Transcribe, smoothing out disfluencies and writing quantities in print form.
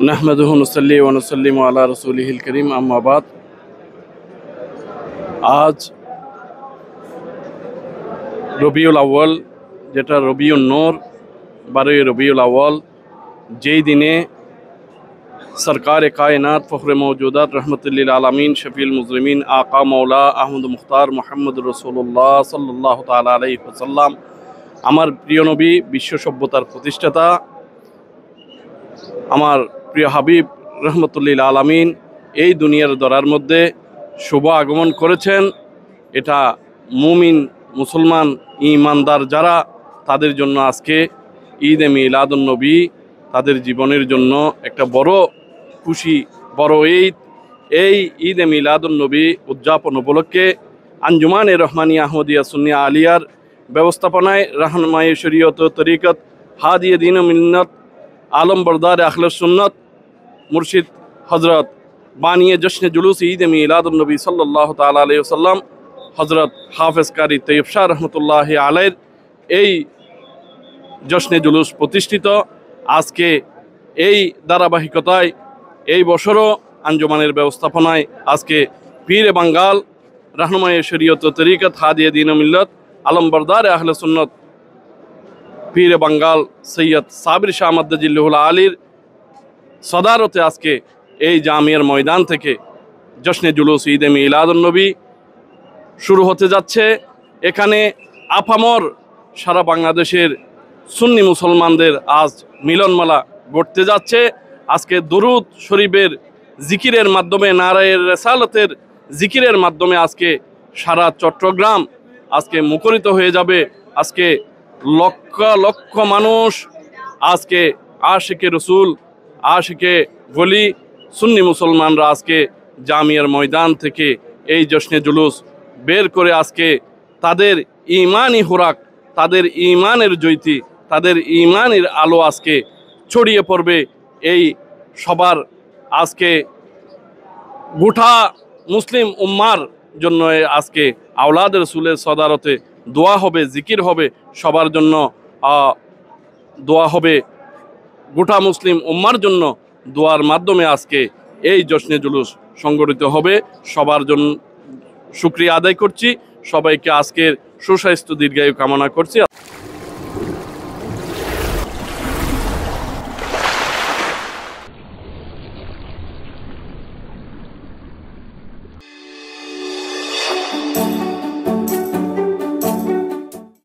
नहमदुहु नुसल्ली व नुसल्लिमु अला रसूलिहिल करीम अम्मा बाद। आज রবিউল আউয়াল, যেটা রবিউন নূর, 12 রবিউল আউয়াল, যেই দিনে সরকার কায়নাত ফখরে মৌজুদাত রহমতুল্লিল আলমিন শফিল মুজরিমিন আকা মৌলা আহমদ মুখতার মোহাম্মদ রসুল্লাহ সাল্লাল্লাহু তাআলা আলাইহি ওয়াসাল্লাম, আমার প্রিয় নবী, বিশ্ব সভ্যতার প্রতিষ্ঠাতা, আমার প্রিয় হাবিব রহমতুল্লিল আলমিন এই দুনিয়ার দরার মধ্যে শুভ আগমন করেছেন। এটা মুমিন মুসলমান ঈমানদার যারা, তাদের জন্য আজকে ঈদে মিলাদুন নবী, তাদের জীবনের জন্য একটা বড় খুশি, বড় ঈদ। এই ঈদে মিলাদুন নবী উদযাপন উপলক্ষে আঞ্জুমানে রহমানিয়া আহমদিয়া সুন্নিয়া আলিয়ার ব্যবস্থাপনায় রাহনুমায়ে শরীয়ত তরিকত হাদিয়ে দ্বীন ও মিল্লাত আলম বরদার আখলে সুন্নত মুর্শিদ হজরত বানিয়ে জশ্নে জুলুস ঈদে মিলাদুন নবী সাল্লাল্লাহু তাআলা আলাইহি ওয়াসাল্লাম হজরত হাফেজ কারি তৈয়ব শাহ রহমতুল্লাহ আলাইহির এই জশ্নে জুলুস প্রতিষ্ঠিত। আজকে এই ধারাবাহিকতায় এই বছরও আঞ্জুমানের ব্যবস্থাপনায় আজকে পীরে বাঙ্গাল রাহনুমায়ে শরীয়ত তরিকত হাদিয়ে দ্বীন ও মিল্লাত আলম বরদার আহলে সুন্নত পীরে বাঙ্গাল সৈয়দ সাবির শাহ মাদ্দাজিল্লাহুল আলীর সদারতে আজকে এই জামিয়ার ময়দান থেকে জশ্নে জুলুস ঈদে মিলাদুন নবী শুরু হতে যাচ্ছে। এখানে আপামর সারা বাংলাদেশের সুন্নি মুসলমানদের আজ মিলনমেলা ঘটতে যাচ্ছে। আজকে দরুদ শরীফের জিকিরের মাধ্যমে, নারায়ের রেসালতের জিকিরের মাধ্যমে আজকে সারা চট্টগ্রাম আজকে মুখরিত হয়ে যাবে। আজকে লক্ষ লক্ষ মানুষ আজকে আশিকে রসুল, আশিকে গলি সুন্নি মুসলমানরা আজকে জামিয়ার ময়দান থেকে এই জশ্নে জুলুস বের করে আজকে তাদের ইমানি হোরাক, তাদের ইমানের জ্যোতি, তাদের ইমানের আলো আজকে ছড়িয়ে পড়বে। এই সবার আজকে গোটা মুসলিম উম্মার জন্য আজকে আওলাদ রসুলের সদারতে দোয়া হবে, জিকির হবে, সবার জন্য দোয়া হবে, গোটা মুসলিম উম্মার জন্য দোয়ার মাধ্যমে আজকে এই জশ্নে জুলুস সংগঠিত হবে। সবার জন্য শুকরিয়া আদায় করছি, সবাইকে আজকের সুস্বাস্থ্য দীর্ঘায়ু কামনা করছি।